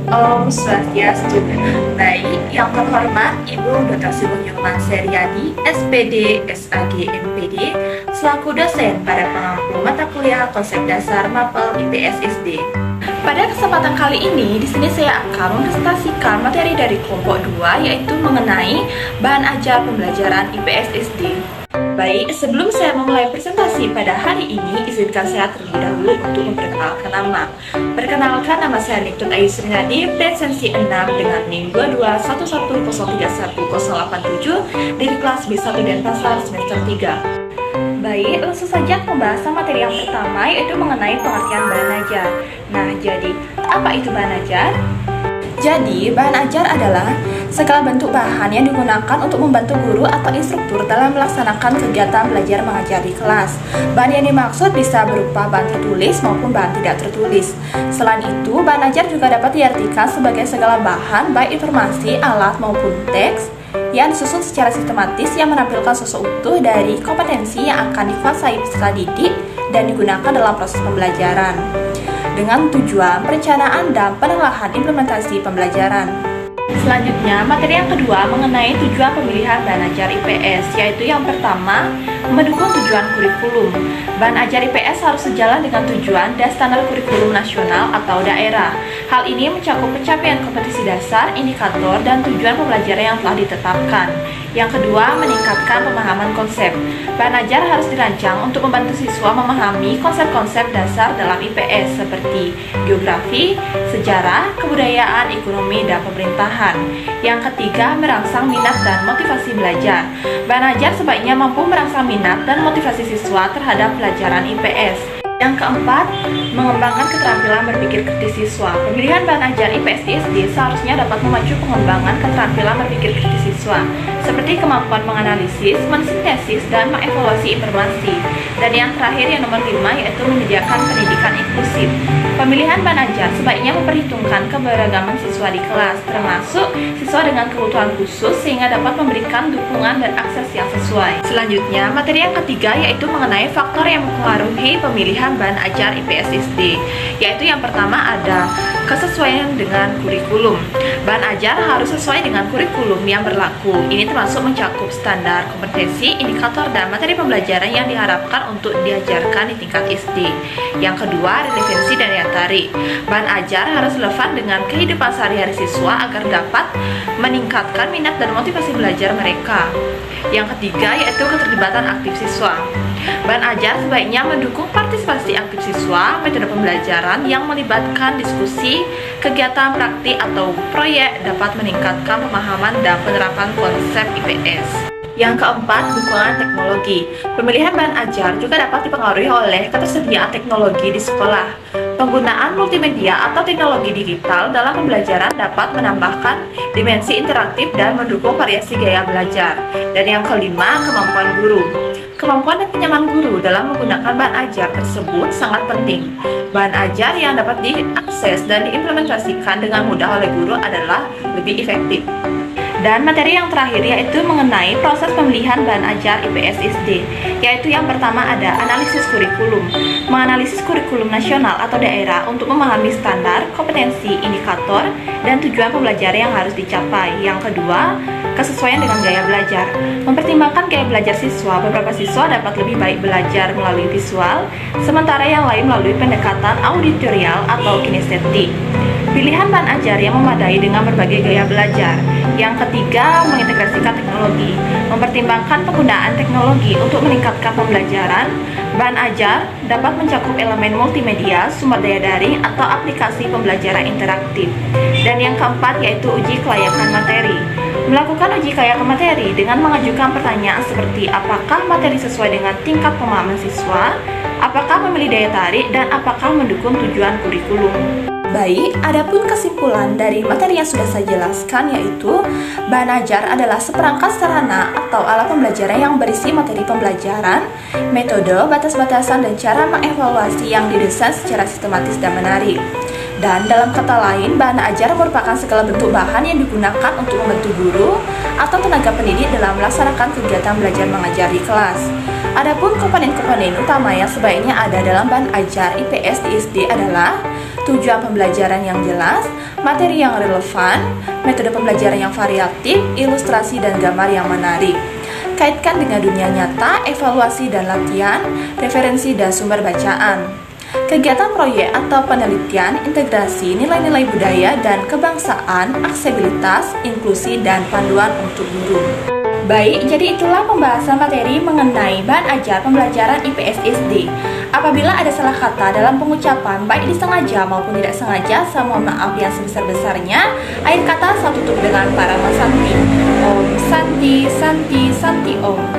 Om Swastiastu. Baik, yang terhormat Ibu Dr. Sugeng Nyoman Seriadi, SPD, SAG, MPD, selaku dosen pada pengampu mata kuliah konsep dasar MAPEL IPS SD. Pada kesempatan kali ini, di sini saya akan mempresentasikan materi dari kelompok 2, yaitu mengenai bahan ajar pembelajaran IPS SD. Baik, sebelum saya memulai presentasi pada hari ini, izinkan saya terlebih dahulu untuk memperkenalkan nama. Perkenalkan, nama saya Niftut Ayu Srinyadi, presensi 6 dengan NIM 22110311087 dari kelas B1 Denpasar semester 3. Baik, langsung saja pembahasan materi yang pertama, yaitu mengenai pengertian bahan ajar. Nah, jadi apa itu bahan ajar? Jadi, bahan ajar adalah segala bentuk bahan yang digunakan untuk membantu guru atau instruktur dalam melaksanakan kegiatan belajar mengajar di kelas. Bahan yang dimaksud bisa berupa bahan tertulis maupun bahan tidak tertulis. Selain itu, bahan ajar juga dapat diartikan sebagai segala bahan, baik informasi, alat maupun teks, yang disusun secara sistematis yang menampilkan sosok utuh dari kompetensi yang akan dikuasai peserta didik dan digunakan dalam proses pembelajaran dengan tujuan perencanaan dan penelahan implementasi pembelajaran. Selanjutnya, materi yang kedua mengenai tujuan pemilihan bahan ajar IPS, yaitu yang pertama, mendukung tujuan kurikulum. Bahan ajar IPS harus sejalan dengan tujuan dan standar kurikulum nasional atau daerah. Hal ini mencakup pencapaian kompetisi dasar, indikator, dan tujuan pembelajaran yang telah ditetapkan. Yang kedua, meningkatkan pemahaman konsep. Bahan ajar harus dirancang untuk membantu siswa memahami konsep-konsep dasar dalam IPS seperti geografi, sejarah, kebudayaan, ekonomi, dan pemerintahan. Yang ketiga, merangsang minat dan motivasi belajar. Bahan ajar sebaiknya mampu merangsang minat dan motivasi siswa terhadap pelajaran IPS. Yang keempat, mengembangkan keterampilan berpikir kritis siswa. Pemilihan bahan ajar IPS di SD seharusnya dapat memacu pengembangan keterampilan berpikir kritis siswa, seperti kemampuan menganalisis, mensintesis, dan mengevaluasi informasi. Dan yang terakhir, yang nomor 5, yaitu menyediakan pendidikan inklusif. Pemilihan bahan ajar sebaiknya memperhitungkan keberagaman siswa di kelas, termasuk siswa dengan kebutuhan khusus, sehingga dapat memberikan dukungan dan akses yang sesuai. Selanjutnya, materi yang ketiga yaitu mengenai faktor yang mempengaruhi pemilihan bahan ajar IPS SD, yaitu yang pertama ada kesesuaian dengan kurikulum. Bahan ajar harus sesuai dengan kurikulum yang berlaku. Ini termasuk mencakup standar, kompetensi, indikator, dan materi pembelajaran yang diharapkan untuk diajarkan di tingkat SD. Yang kedua, relevansi dan daya tarik. Bahan ajar harus relevan dengan kehidupan sehari-hari siswa agar dapat meningkatkan minat dan motivasi belajar mereka. Yang ketiga, yaitu keterlibatan aktif siswa. Bahan ajar sebaiknya mendukung partisipasi aktif siswa, metode pembelajaran yang melibatkan diskusi, kegiatan praktik atau proyek dapat meningkatkan pemahaman dan penerapan konsep IPS. Yang keempat, dukungan teknologi. Pemilihan bahan ajar juga dapat dipengaruhi oleh ketersediaan teknologi di sekolah. Penggunaan multimedia atau teknologi digital dalam pembelajaran dapat menambahkan dimensi interaktif dan mendukung variasi gaya belajar. Dan yang kelima, kemampuan guru. Kemampuan dan kenyaman guru dalam menggunakan bahan ajar tersebut sangat penting. Bahan ajar yang dapat diakses dan diimplementasikan dengan mudah oleh guru adalah lebih efektif. Dan materi yang terakhir yaitu mengenai proses pemilihan bahan ajar IPS SD, yaitu yang pertama ada analisis kurikulum. Menganalisis kurikulum nasional atau daerah untuk memahami standar, kompetensi, indikator, dan tujuan pembelajaran yang harus dicapai. Yang kedua, kesesuaian dengan gaya belajar. Mempertimbangkan gaya belajar siswa, beberapa siswa dapat lebih baik belajar melalui visual, sementara yang lain melalui pendekatan auditorial atau kinestetik. Pilihan bahan ajar yang memadai dengan berbagai gaya belajar. Yang ketiga, mengintegrasikan teknologi. Mempertimbangkan penggunaan teknologi untuk meningkatkan pembelajaran. Bahan ajar dapat mencakup elemen multimedia, sumber daya daring, atau aplikasi pembelajaran interaktif. Dan yang keempat yaitu uji kelayakan materi. Melakukan uji kelayakan materi dengan mengajukan pertanyaan seperti apakah materi sesuai dengan tingkat pemahaman siswa, apakah memilih daya tarik, dan apakah mendukung tujuan kurikulum. Baik, adapun kesimpulan dari materi yang sudah saya jelaskan yaitu bahan ajar adalah seperangkat sarana atau alat pembelajaran yang berisi materi pembelajaran, metode, batas-batasan, dan cara mengevaluasi yang didesain secara sistematis dan menarik. Dan dalam kata lain, bahan ajar merupakan segala bentuk bahan yang digunakan untuk membantu guru atau tenaga pendidik dalam melaksanakan kegiatan belajar mengajar di kelas. Adapun komponen-komponen utama yang sebaiknya ada dalam bahan ajar IPS di SD adalah tujuan pembelajaran yang jelas, materi yang relevan, metode pembelajaran yang variatif, ilustrasi dan gambar yang menarik. Kaitkan dengan dunia nyata, evaluasi dan latihan, referensi dan sumber bacaan. Kegiatan proyek atau penelitian, integrasi nilai-nilai budaya dan kebangsaan, aksesibilitas, inklusi, dan panduan untuk guru. Baik, jadi itulah pembahasan materi mengenai bahan ajar pembelajaran IPS SD. Apabila ada salah kata dalam pengucapan, baik disengaja maupun tidak sengaja, saya mohon maaf yang sebesar-besarnya. Akhir kata saya tutup dengan para Santi. Om Santi, Santi, Santi Om.